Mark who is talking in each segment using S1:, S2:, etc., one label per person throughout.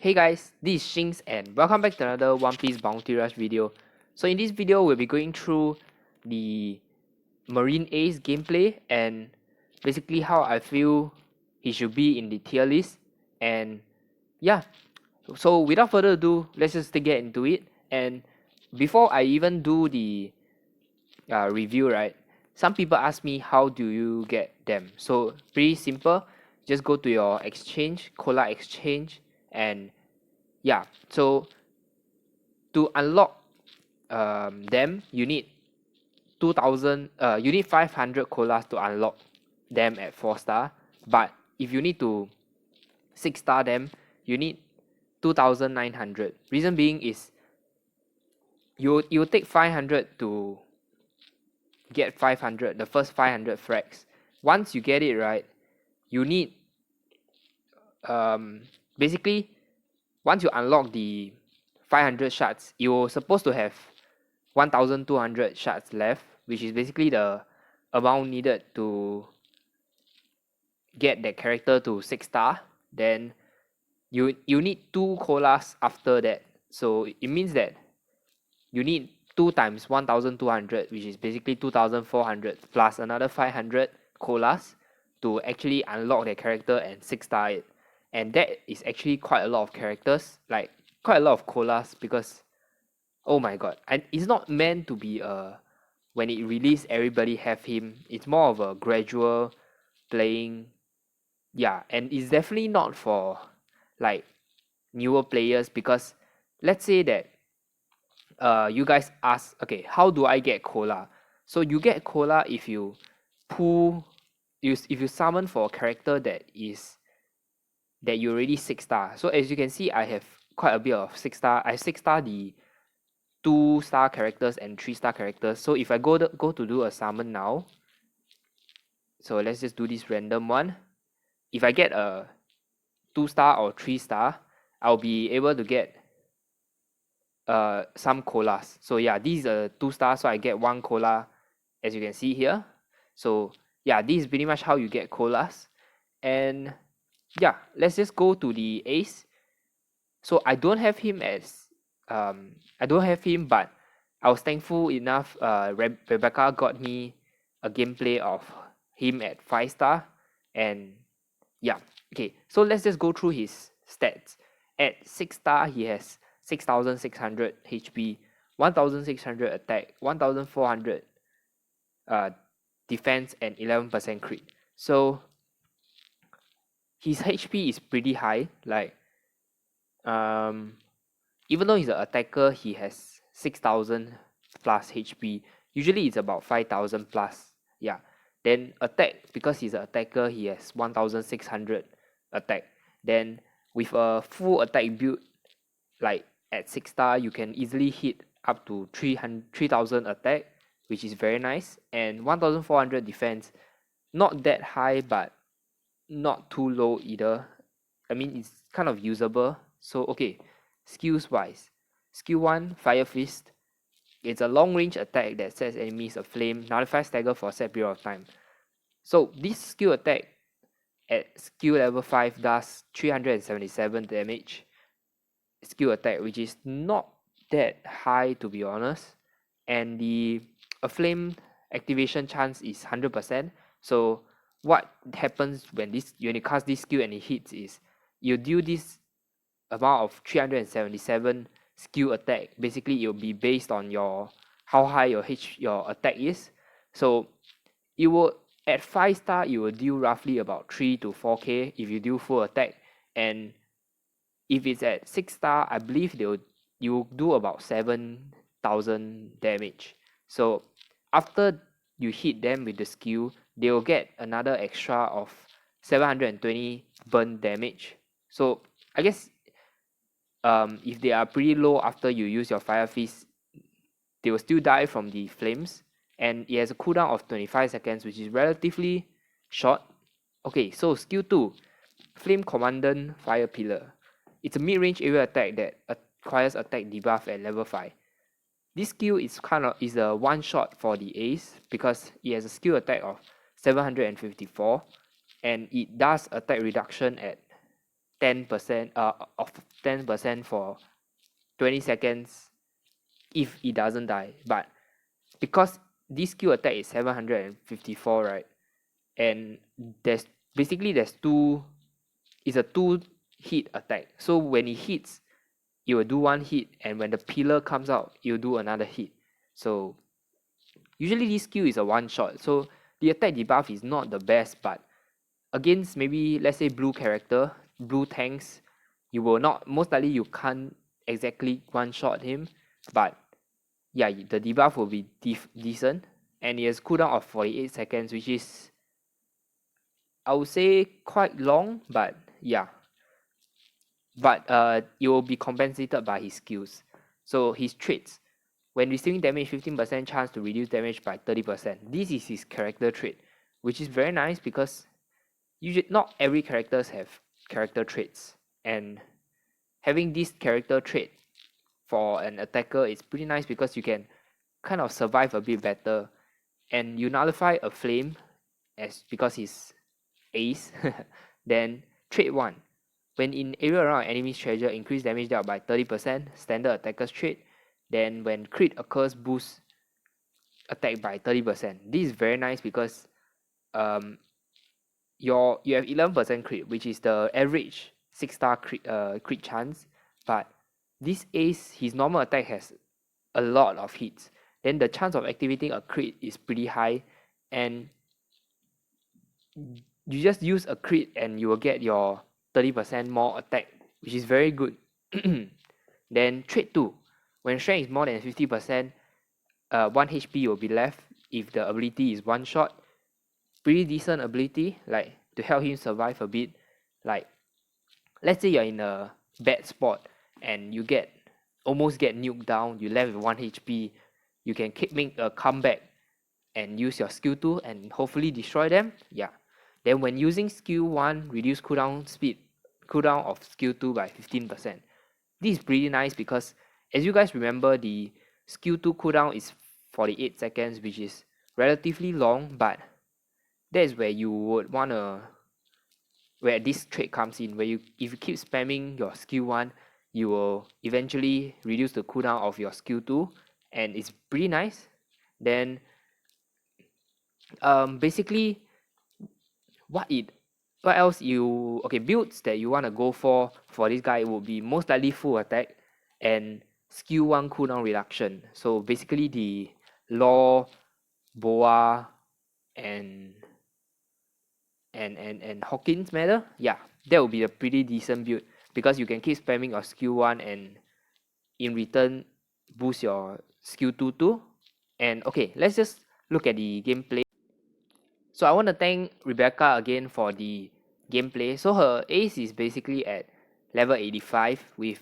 S1: Hey guys, this is Shinx and welcome back to another One Piece Bounty Rush video. So in this video, we'll be going through the Marine Ace gameplay and basically how I feel he should be in the tier list. And yeah, so without further ado, let's just get into it. And before I even do the review, right, some people ask me how do you get them. So pretty simple, just go to your exchange, Cola exchange, and yeah, so to unlock them, you need 2000. You need 500 colas to unlock them at 4-star. But if you need to 6-star them, you need 2900. Reason being is you take 500 to get 500, the first 500 frags. Once you get it right, you need basically once you unlock the 500 shards, you're supposed to have 1200 shards left, which is basically the amount needed to get that character to 6-star. Then you need 2 colas after that. So it means that you need 2 times 1200, which is basically 2400 plus another 500 colas to actually unlock that character and 6-star it. And that is actually quite a lot of characters, like quite a lot of colas, because oh my god, and it's not meant to be a when it released everybody have him. It's more of a gradual playing. Yeah, and it's definitely not for like newer players, because let's say that you guys ask, okay, how do I get cola? So you get cola if you pull if you summon for a character that you already 6-star. So as you can see, I have quite a bit of 6-star. I 6-star the 2-star characters and 3-star characters. So if I go to do a summon now, so let's just do this random one. If I get a 2-star or 3-star, I'll be able to get some colas. So yeah, this is a 2-star, so I get 1 cola, as you can see here. So yeah, this is pretty much how you get colas. And yeah, let's just go to the ace. So I don't have him but I was thankful enough. Rebecca got me a gameplay of him at 5-star, and yeah, okay. So let's just go through his stats. At 6-star, he has 6600 HP, 1600 attack, 1400 defense, and 11% crit. So his HP is pretty high. Like even though he's an attacker, he has 6000 plus HP. Usually it's about 5000 plus. Yeah. Then attack, because he's an attacker, he has 1600 attack. Then with a full attack build, like at 6-star, you can easily hit up to 3000 attack, which is very nice. And 1400 defense, not that high, but not too low either. I mean, it's kind of usable. So okay, skills wise, skill 1, Fire Fist. It's a long range attack that sets enemies aflame, nullifies stagger for a set period of time. So this skill attack at skill level 5 does 377 damage skill attack, which is not that high, to be honest. And the aflame activation chance is 100%. So what happens when you cast this skill and it hits is you deal this amount of 377 skill attack. Basically, it will be based on how high your attack is. So it will at 5-star, you will deal roughly about 3 to 4k if you do full attack. And if it's at 6-star, I believe you do about 7000 damage. So after you hit them with the skill, they will get another extra of 720 burn damage. So I guess if they are pretty low after you use your Fire Fist, they will still die from the flames. And it has a cooldown of 25 seconds, which is relatively short. Okay, so skill 2, Flame Commandant Fire Pillar. It's a mid-range area attack that acquires attack debuff at level 5. This skill is a one-shot for the ace because it has a skill attack of 754 and it does attack reduction at 10% of 10% for 20 seconds if it doesn't die. But because this skill attack is 754, right? And there's two, it's a 2-hit attack. So when it hits, it will do 1 hit, and when the pillar comes out, it will do another hit. So usually this skill is a 1-shot, so the attack debuff is not the best, but against maybe, let's say, blue tanks, you will not, most likely you can't exactly 1-shot him, but yeah, the debuff will be decent, and it has cooldown of 48 seconds, which is, I would say, quite long, but yeah. But it will be compensated by his skills. So his traits: when receiving damage, 15% chance to reduce damage by 30%. This is his character trait, which is very nice because usually not every characters have character traits, and having this character trait for an attacker is pretty nice because you can kind of survive a bit better. And you nullify a flame as because he's ace. Then trait 1: when in area around enemy's treasure, increase damage dealt by 30%, standard attacker's trait. Then when crit occurs, boost attack by 30%. This is very nice because you have 11% crit, which is the average 6-star crit chance. But this ace, his normal attack has a lot of hits. Then the chance of activating a crit is pretty high, and you just use a crit and you will get your 30% more attack, which is very good. Then trait 2: when strength is more than 50%, 1 HP will be left if the ability is 1-shot. Pretty decent ability, like to help him survive a bit. Like, let's say you're in a bad spot and you almost get nuked down, you left with 1 HP, you can make a comeback and use your skill 2 and hopefully destroy them. Yeah. Then when using skill 1, reduce cooldown of skill 2 by 15%. This is pretty nice because, as you guys remember, the skill 2 cooldown is 48 seconds, which is relatively long, but that is where you would wanna, where this trait comes in, where if you keep spamming your skill 1, you will eventually reduce the cooldown of your skill 2, and it's pretty nice. Then basically builds that you want to go for this guy would be most likely full attack and skill 1 cooldown reduction. So basically the Law, Boa, and Hawkins matter. Yeah, that would be a pretty decent build because you can keep spamming your skill 1 and in return boost your skill 2 too. And okay, let's just look at the gameplay. So I want to thank Rebecca again for the gameplay. So her ace is basically at level 85 with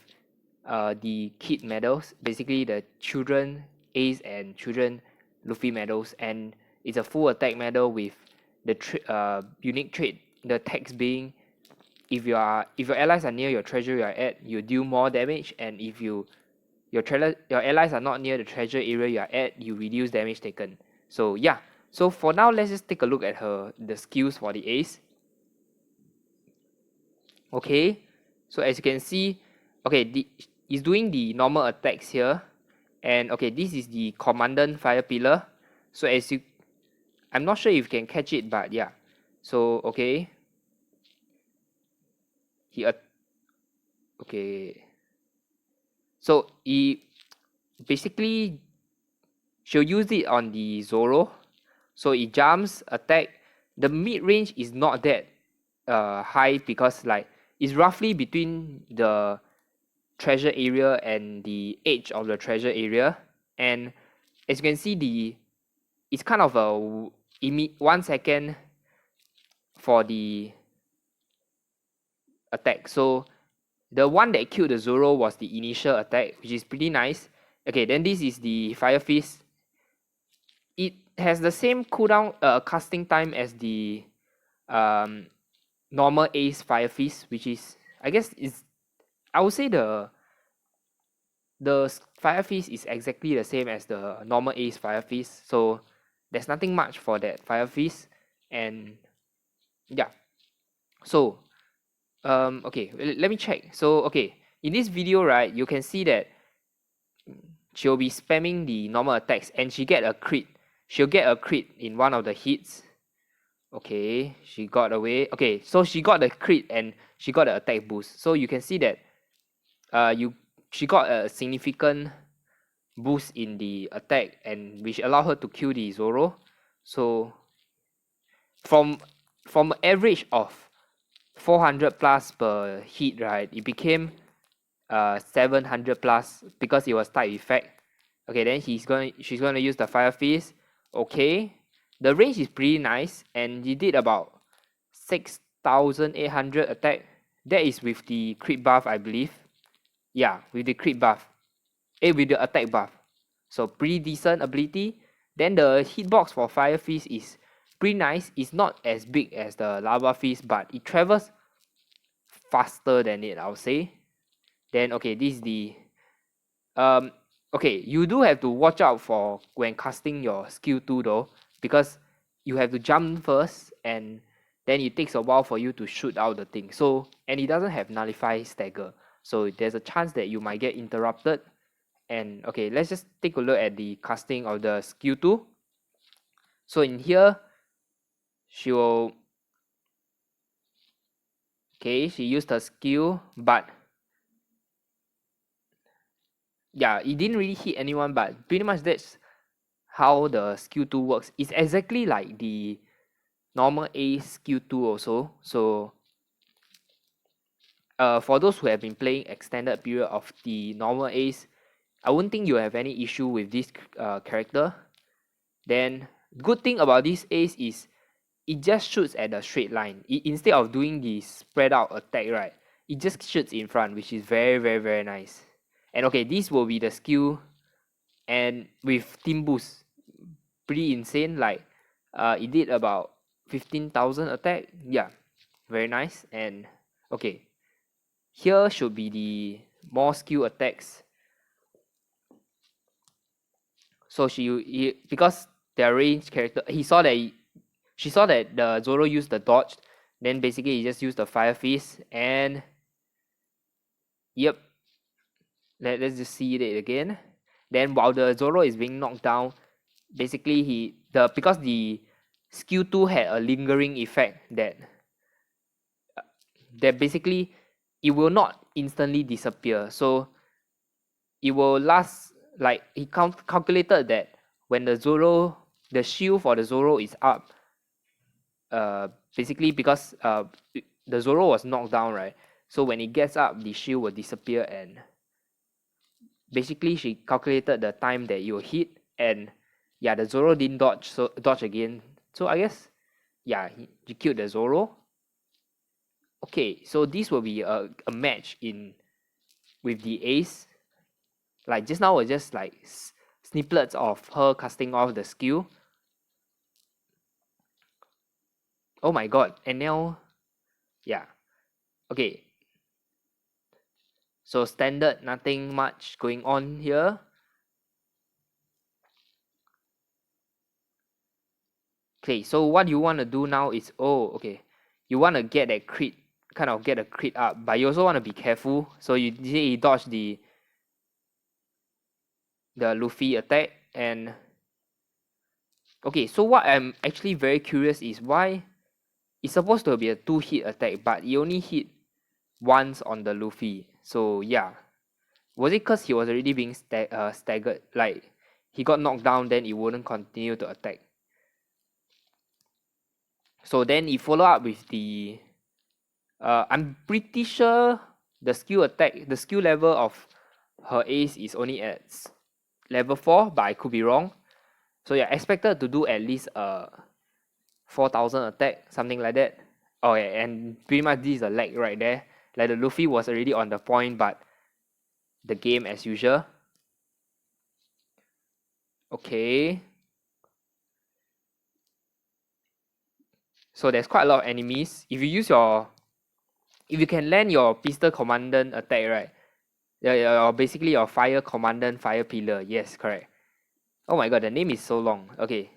S1: the kid medals, basically the children ace and children Luffy medals, and it's a full attack medal with the unique trait, the text being, if your allies are near your treasure you are at, you deal more damage, and if your allies are not near the treasure area you are at, you reduce damage taken. So yeah, so for now, let's just take a look at the skills for the ace. Okay, so as you can see, okay, he's doing the normal attacks here, and okay, this is the Commandant Fire Pillar. So I'm not sure if you can catch it, but yeah. So okay, okay. So he basically, she'll use it on the Zoro. So it jumps, attack. The mid range is not that high because like it's roughly between the treasure area and the edge of the treasure area. And as you can see, it's kind of a 1 second for the attack. So the one that killed the Zoro was the initial attack, which is pretty nice. Okay, then this is the Fire Fist. It has the same cooldown casting time as the normal ace Fire Fist, which is, I guess, I would say the Fire Fist is exactly the same as the normal ace Fire Fist, so there's nothing much for that Fire Fist. And yeah, so Okay, let me check. So okay, in this video, right, you can see that she'll be spamming the normal attacks and she'll get a crit in one of the hits. Okay, she got away. Okay, so she got the crit and she got the attack boost. So you can see that she got a significant boost in the attack, and which allowed her to kill the Zoro. So from average of 400 plus per hit, right, it became 700 plus because it was type effect. Okay, then she's gonna use the Fire Fist. Okay, the range is pretty nice, and he did about 6,800 attack. That is with the crit buff, I believe. Yeah, with the crit buff. With the attack buff. So pretty decent ability. Then the hitbox for Fire Fist is pretty nice. It's not as big as the Lava Fist, but it travels faster than it, I would say. Then okay, this is the okay, you do have to watch out for when casting your skill 2 though, because you have to jump first and then it takes a while for you to shoot out the thing. So, and it doesn't have nullify stagger. So there's a chance that you might get interrupted. And okay, let's just take a look at the casting of the skill 2. So in here, she will, okay, she used her skill, but yeah, it didn't really hit anyone, but pretty much that's how the skill 2 works. It's exactly like the normal A skill 2 also. So for those who have been playing extended period of the normal A's, I wouldn't think you have any issue with this character. Then good thing about this Ace is it just shoots at a straight line. Instead of doing the spread out attack, right, it just shoots in front, which is very, very, very nice. And okay, this will be the skill, and with team boost, pretty insane. Like it did about 15,000 attack. Yeah, very nice. And okay, here should be the more skill attacks. So because their range character, she saw that the Zoro used the dodge, then basically he just used the Fire Fist, and yep, let's just see it again. Then while the Zoro is being knocked down, basically because the skill 2 had a lingering effect that basically it will not instantly disappear. So it will last, like he calculated that when the shield for the Zoro is up, basically because the Zoro was knocked down, right? So when it gets up, the shield will disappear, and basically she calculated the time that you will hit, and yeah, the Zoro didn't dodge again. So I guess yeah, he killed the Zoro. Okay, so this will be a match with the Ace. Like just now was just like snippets of her casting off the skill. Oh my god, and now yeah. Okay. So standard, nothing much going on here. Okay, so what you want to do now is, okay, you want to get that crit, kind of get a crit up, but you also want to be careful. So you dodge the Luffy attack, and okay, so what I'm actually very curious is why it's supposed to be a 2-hit attack, but it only hit once on the Luffy. So yeah, was it because he was already being staggered, like he got knocked down, then it wouldn't continue to attack? So then he follow up with the I'm pretty sure the skill level of her Ace is only at level 4, but I could be wrong. So yeah, expected to do at least 4,000 attack, something like that. Oh yeah, and pretty much this is a lag right there. Like the Luffy was already on the point, but the game as usual. Okay. So there's quite a lot of enemies. If you can land your pistol commandant attack, right? Yeah, basically your fire commandant, fire pillar. Yes, correct. Oh my god, the name is so long. Okay,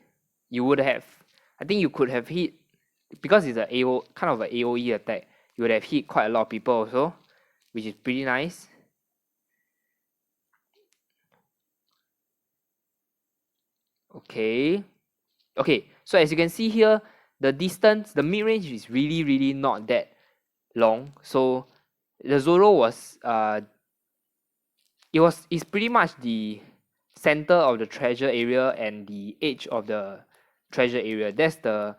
S1: I think you could have hit, because it's a kind of a AOE attack. you would have hit quite a lot of people also, which is pretty nice. Okay. Okay, so as you can see here, the distance, the mid-range is really not that long. So the Zoro was it's pretty much the center of the treasure area and the edge of the treasure area. That's the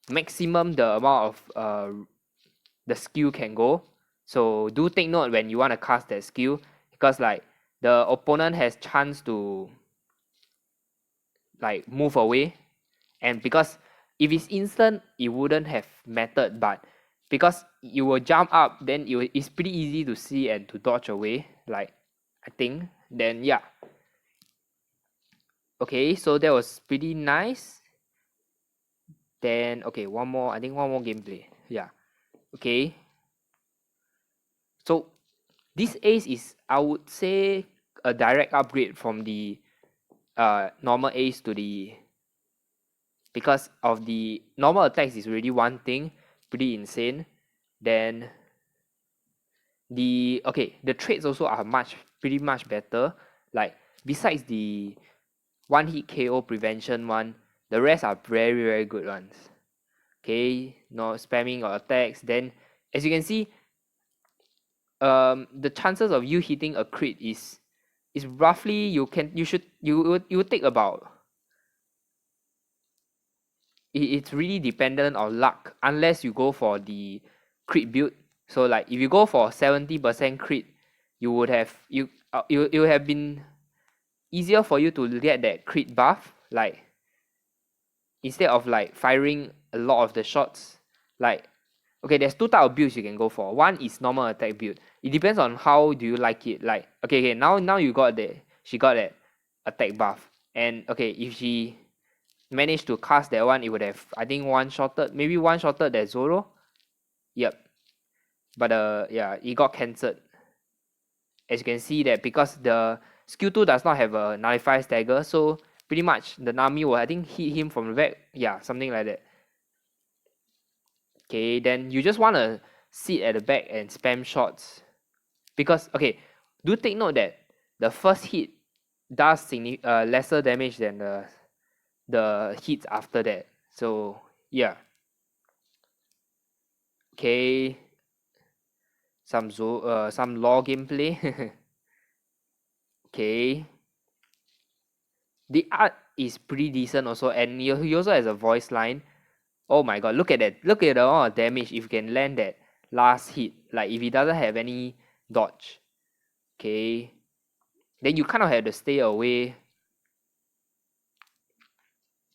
S1: maximum the amount of the skill can go. So do take note when you want to cast that skill, because like the opponent has chance to like move away, and because if it's instant it wouldn't have mattered, but because you will jump up, then it's pretty easy to see and to dodge away, like I think. Then yeah, okay, so that was pretty nice. Then okay, one more, I think one more gameplay. Yeah, okay, so this ace is, I would say, a direct upgrade from the normal ace to the, because of the normal attacks is already one thing pretty insane. Then the traits also are pretty much better. Like besides the one hit KO prevention one, the rest are very good ones. Okay, no spamming or attacks. Then as you can see, the chances of you hitting a crit is roughly, you would take about, it's really dependent on luck unless you go for the crit build. So like if you go for 70% crit, you would have it would have been easier for you to get that crit buff, like instead of like firing a lot of the shots. Like okay, there's two type of builds you can go for. One is normal attack build. It depends on how do you like it. Like okay, now you got she got that attack buff, and okay, if she managed to cast that one, it would have, I think, maybe one-shotted that Zoro. Yep. But yeah, it got cancelled. As you can see that because the skill 2 does not have a nullify stagger, so pretty much the Nami will, I think, hit him from the back. Yeah, something like that. Okay, then you just want to sit at the back and spam shots. Because, okay, do take note that the first hit does lesser damage than the hits after that. So, yeah. Okay, some law gameplay. Okay, the art is pretty decent also, and he also has a voice line. Oh my god, look at that, look at the amount of damage if you can land that last hit, like if he doesn't have any dodge. Okay, then you kind of have to stay away.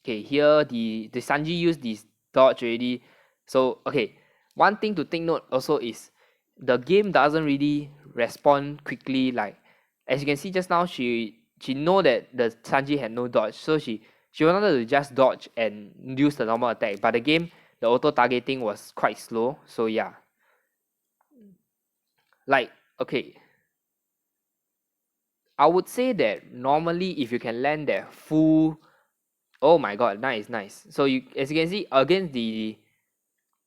S1: Okay, here the Sanji used this dodge already. So okay, one thing to take note also is the game doesn't really respond quickly. Like as you can see just now, she know that the Sanji had no dodge, so she wanted to just dodge and use the normal attack. But the game, the auto targeting was quite slow. So yeah, like okay, I would say that normally if you can land that full, oh my god, nice. So you, as you can see, against the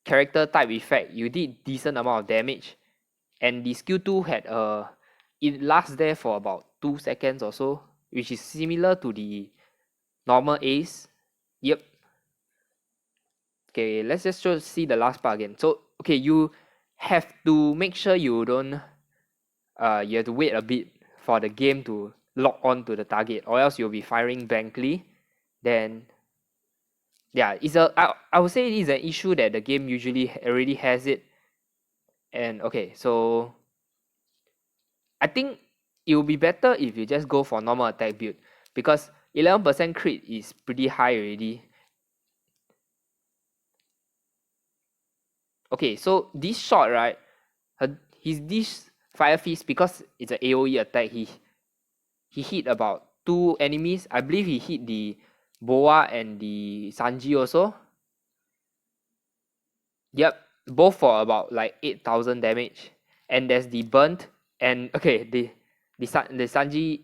S1: character type effect, you did decent amount of damage, and the skill 2 had it lasts there for about 2 seconds or so, which is similar to the normal ace. Yep. Okay, let's just see the last part again. So okay, you have to make sure you don't you have to wait a bit for the game to lock on to the target, or else you'll be firing blankly. Then yeah, I would say it is an issue that the game usually already has it. And okay, so I think it will be better if you just go for normal attack build, because 11% crit is pretty high already. Okay, so this shot, right, this Fire Fist, because it's an AoE attack, he hit about 2 enemies. I believe he hit the Boa and the Sanji also. Yep, both for about like 8,000 damage. And there's the burnt, and okay, the Sanji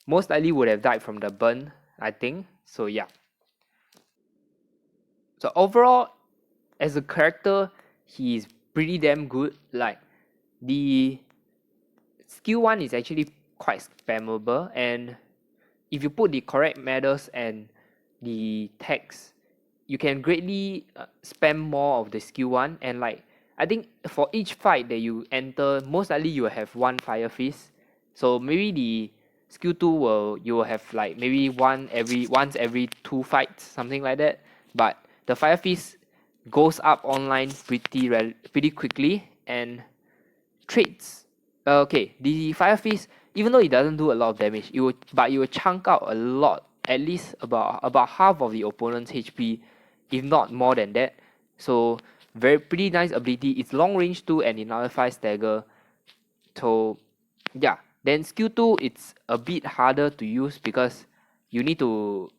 S1: most likely would have died from the burn, I think. So yeah. So overall, as a character, he is pretty damn good. Like the skill 1 is actually quite spammable, and if you put the correct medals and the tags, you can greatly spam more of the skill 1. And like I think for each fight that you enter, most likely you will have one Fire Fist. So maybe the skill 2 you will have like maybe once every 2 fights, something like that. But the Fire Fist goes up online pretty quickly, and traits. Okay, the Fire Fist, even though it doesn't do a lot of damage, it will chunk out a lot, at least about half of the opponent's HP, if not more than that. So pretty nice ability. It's long range too, and it nullifies stagger. So yeah, then skill 2, it's a bit harder to use because you need to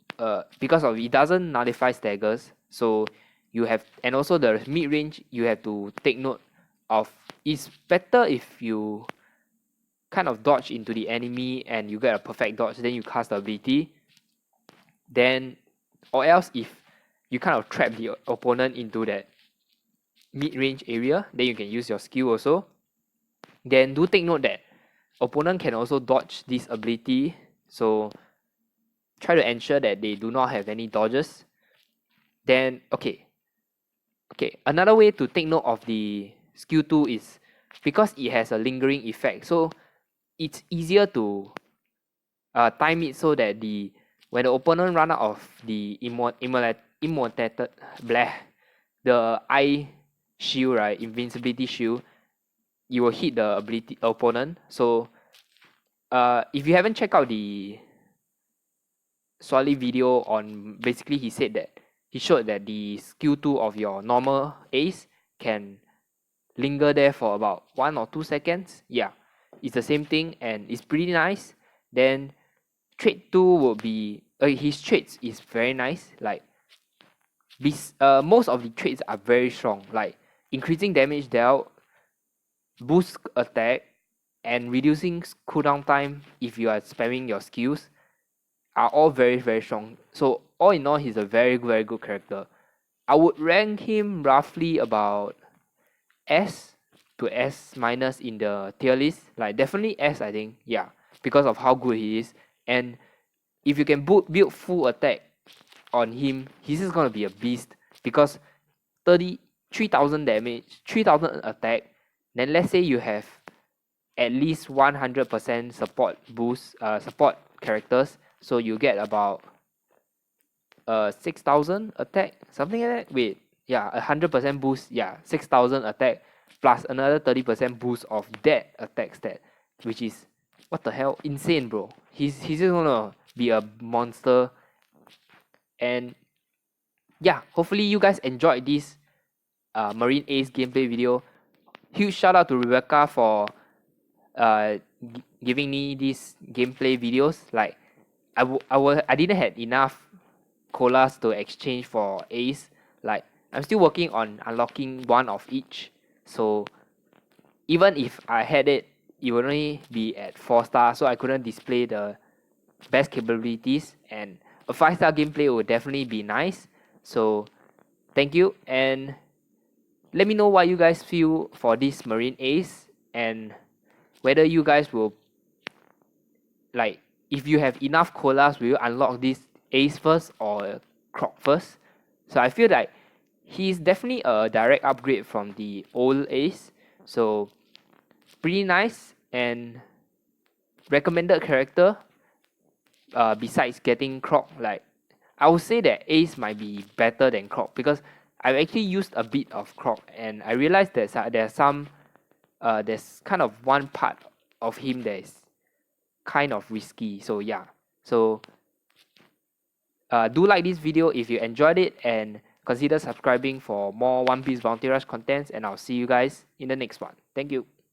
S1: because of it doesn't nullify staggers. So you have, and also the mid range, you have to take note of. It's better if you kind of dodge into the enemy and you get a perfect dodge, then you cast the ability. Then, or else if you kind of trap the opponent into that mid-range area, then you can use your skill also. Then do take note that opponent can also dodge this ability, so try to ensure that they do not have any dodges. Then okay, another way to take note of the skill 2 is because it has a lingering effect, so it's easier to time it so that when the opponent run out of the immortated the eye shield, right, invincibility shield, you will hit the opponent. So if you haven't checked out the Swally video on, basically he showed that the skill 2 of your normal ace can linger there for about 1 or 2 seconds. Yeah, it's the same thing and it's pretty nice. Then trait 2 will be his traits is very nice. Like most of the traits are very strong, like increasing damage dealt, boost attack, and reducing cooldown time if you are spamming your skills are all very strong. So all in all, he's a very good character. I would rank him roughly about S to S minus in the tier list. Like definitely S, I think. Yeah, because of how good he is. And if you can build full attack on him, he's just gonna be a beast. Because 3,000 damage, 3,000 attack. Then let's say you have at least 100% support boost, support characters. So you get about 6,000 attack, something like that. Wait, yeah, 100% boost. Yeah, 6,000 attack plus another 30% boost of that attack stat, which is what the hell, insane, bro. He's just gonna be a monster. And yeah, hopefully you guys enjoyed this Marine Ace gameplay video. Huge shout out to Rebecca for giving me these gameplay videos. Like I didn't have enough colas to exchange for Ace. Like I'm still working on unlocking one of each. So even if I had it, it would only be at 4 stars, so I couldn't display the best capabilities, and a 5-star gameplay would definitely be nice. So thank you, and let me know what you guys feel for this Marine Ace, and whether you guys will, like, if you have enough colas, will you unlock this Ace first or Croc first? So I feel like he's definitely a direct upgrade from the old Ace, so pretty nice and recommended character. Besides getting Croc, like I would say that Ace might be better than Croc because I've actually used a bit of Croc and I realized that there's kind of one part of him that is kind of risky. So yeah, so do like this video if you enjoyed it, and consider subscribing for more One Piece Bounty Rush contents, and I'll see you guys in the next one. Thank you.